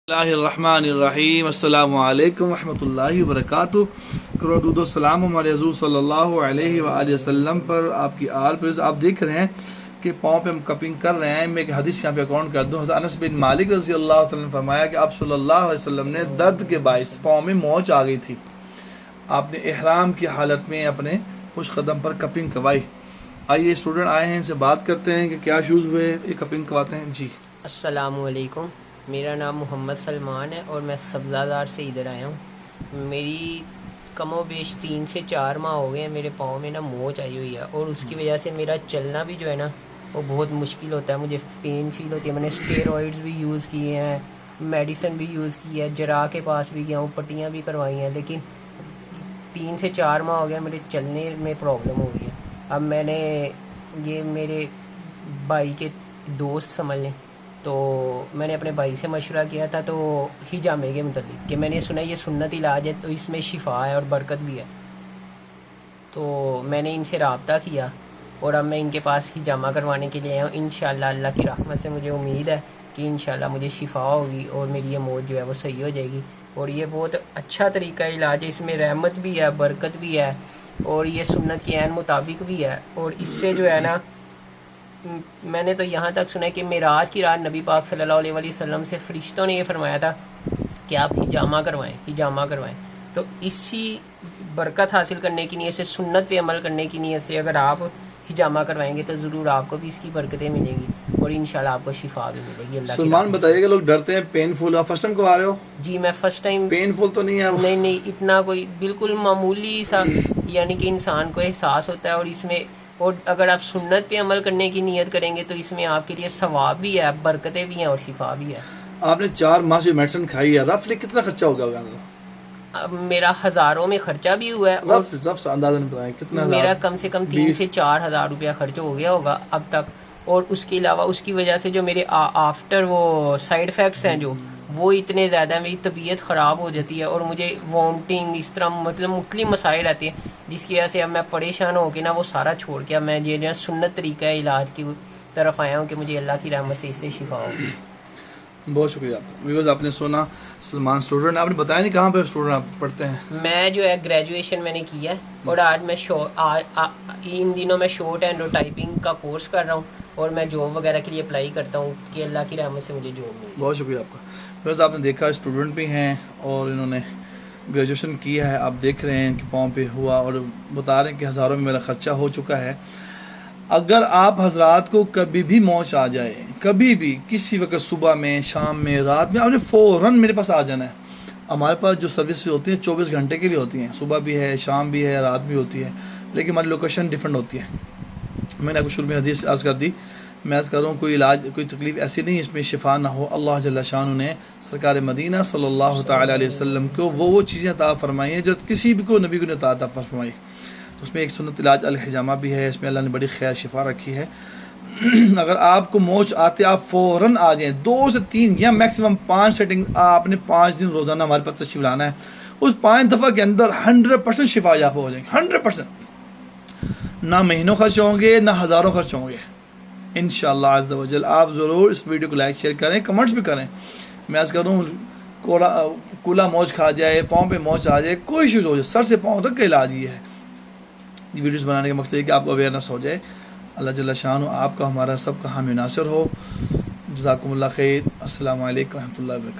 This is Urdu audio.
اللہ الرحمن الرحیم. السلام علیکم ورحمۃ اللہ وبرکاتہ. کرو درود و سلام ہمارے حضور صلی اللہ علیہ وآلہ وسلم پر. آپ کی آل پر آپ دیکھ رہے ہیں کہ پاؤں پہ ہم کپنگ کر رہے ہیں. میں ایک حدیث یہاں پہ اکاؤنٹ کر دوں. حضرت انس بن مالک رضی اللہ تعالیٰ نے فرمایا کہ آپ صلی اللہ علیہ وسلم نے درد کے باعث پاؤں میں موچ آ گئی تھی. آپ نے احرام کی حالت میں اپنے خوش قدم پر کپنگ کروائی. آئیے اسٹوڈنٹ آئے ہیں ان سے بات کرتے ہیں کہ کیا ایشوز ہوئے, یہ کپنگ کرواتے ہیں. جی السلام علیکم. میرا نام محمد سلمان ہے اور میں سبزہ سے ادھر آیا ہوں. میری کم و بیش 3 سے 4 ماہ ہو گئے ہیں. میرے پاؤں میں نا موچ آئی ہوئی ہے اور اس کی وجہ سے میرا چلنا بھی جو ہے نا وہ بہت مشکل ہوتا ہے. مجھے پین فیل ہوتی ہے. میں نے اسٹیرائڈز بھی یوز کیے ہیں, میڈیسن بھی یوز کی ہے, جراح کے پاس بھی گیا ہوں, پٹیاں بھی کروائی ہیں, لیکن 3 سے 4 ماہ ہو گیا میرے چلنے میں پرابلم ہو گئی ہے. اب میں نے یہ میرے بھائی کے دوست سمجھ لیں, تو میں نے اپنے بھائی سے مشورہ کیا تھا تو حجامے کے متعلق کہ میں نے سنا یہ سنت علاج ہے تو اس میں شفا ہے اور برکت بھی ہے. تو میں نے ان سے رابطہ کیا اور اب میں ان کے پاس حجامہ کروانے کے لیے آیا ہوں. انشاءاللہ اللہ کی رحمت سے مجھے امید ہے کہ انشاءاللہ مجھے شفا ہوگی اور میری یہ موت جو ہے وہ صحیح ہو جائے گی. اور یہ بہت اچھا طریقہ علاج ہے. اس میں رحمت بھی ہے, برکت بھی ہے اور یہ سنت کے عین مطابق بھی ہے. اور اس سے جو ہے نا میں نے تو یہاں تک سنا ہے کہ معراج کی رات نبی پاک صلی اللہ علیہ وسلم سے فرشتوں نے یہ فرمایا تھا کہ آپ حجامہ کروائیں. تو اسی برکت حاصل کرنے کی نیت سے, سنت پہ عمل کرنے کی نیت سے اگر آپ حجامہ کروائیں گے تو ضرور آپ کو بھی اس کی برکتیں ملیں گی اور انشاءاللہ آپ کو شفا بھی ملے گی. اللہ سلمان بتائیے کہ لوگ ڈرتے ہیں پین فل. آپ فرسٹ ٹائم کروا رہے ہو؟ جی میں فرسٹ ٹائم. پین فل تو نہیں ہے؟ نہیں اتنا کوئی بالکل معمولی سا, یعنی کہ انسان کو احساس ہوتا ہے. اور اس میں اور اگر آپ سنت پہ عمل کرنے کی نیت کریں گے تو اس میں آپ کے لیے ثواب بھی ہے, برکتیں بھی ہیں اور شفا بھی ہے. آپ نے 4 ماہ سے میڈیسن کھائی ہے, رفلی کتنا خرچہ ہوگا؟ اب میرا ہزاروں میں خرچہ بھی ہوا ہے. رف اندازہ نہیں بتائیں کتنا. میرا کم سے کم 3 سے 4 ہزار روپیہ خرچ ہو گیا ہوگا اب تک. اور اس کے علاوہ اس کی وجہ سے جو میرے آفٹر وہ سائیڈ افیکٹس ہیں جو وہ اتنے زیادہ ہیں, میری طبیعت خراب ہو جاتی ہے اور مجھے وامٹنگ اس طرح مطلب مختلف مسائل آتے ہیں, جس کی وجہ سے اب میں پریشان ہو کے نا وہ سارا چھوڑ کے اب میں یہ سنت طریقہ علاج کی طرف آیا ہوں کہ مجھے اللہ کی رحمت سے اس سے شفا ہوگی. بہت شکریہ ویورز. آپ نے سنا سلمان اسٹوڈنٹ, آپ نے بتایا نہیں کہاں پہ اسٹوڈنٹ آپ پڑھتے ہیں؟ میں جو ہے گریجویشن میں نے کی ہے اور آج میں ان دنوں میں شارٹ ہینڈ اور ٹائپنگ کا کورس کر رہا ہوں اور میں جاب وغیرہ کے لیے اپلائی کرتا ہوں کہ اللہ کی رحمت سے مجھے جاب ملے. بہت شکریہ آپ کا. بس آپ نے دیکھا اسٹوڈنٹ بھی ہیں اور انہوں نے گریجویشن کیا ہے. آپ دیکھ رہے ہیں کہ پاؤں پہ ہوا اور بتا رہے ہیں کہ ہزاروں میں میرا خرچہ ہو چکا ہے. اگر آپ حضرات کو کبھی بھی موچ آ جائے, کبھی بھی کسی وقت, صبح میں, شام میں, رات میں, آپ نے فوراً میرے پاس آ جانا ہے. ہمارے پاس جو سروس ہوتی ہیں 24 گھنٹے کے لیے ہوتی ہیں, صبح بھی ہے, شام بھی ہے, رات بھی ہوتی ہے, لیکن ہماری لوکیشن ڈفرینٹ ہوتی ہے. میں نے آپ کو شروع میں حدیث عرض کر دی. میں عرض کر رہا ہوں کوئی علاج کوئی تکلیف ایسی نہیں اس میں شفا نہ ہو. اللہ جل شانہ نے سرکار مدینہ صلی اللہ تعالی علیہ وسلم کو وہ چیزیں عطا فرمائی ہیں جو کسی بھی کو نبی کو نے عطا فرمائی. اس میں ایک سنت علاج الحجامہ بھی ہے. اس میں اللہ نے بڑی خیر شفا رکھی ہے. اگر آپ کو موچ آتے آپ فوراً آ جائیں. 2 سے 3 یا میکسیمم 5 سیٹنگ آپ نے 5 دن روزانہ ہمارے پاس تشریف لانا ہے. اس 5 دفعہ کے اندر 100% شفا یافتہ ہو جائیں گے. 100%. نہ مہینوں خرچ ہوں گے نہ ہزاروں خرچ ہوں گے انشاءاللہ عز و جل. آپ ضرور اس ویڈیو کو لائک شیئر کریں, کمنٹس بھی کریں. میں عرض کروں کولا موچ کھا جائے, پاؤں پہ موچ آ جائے, کوئی ایشوز ہو جائے, سر سے پاؤں تک کا علاج یہ ہے. یہ ویڈیوز بنانے کا مقصد ہے کہ آپ کو اویئرنیس ہو جائے. اللہ جل شانہ آپ کا ہمارا سب کا حامی ناصر ہو. جزاکم اللہ خیر. السلام علیکم ورحمۃ اللہ وبرکاتہ.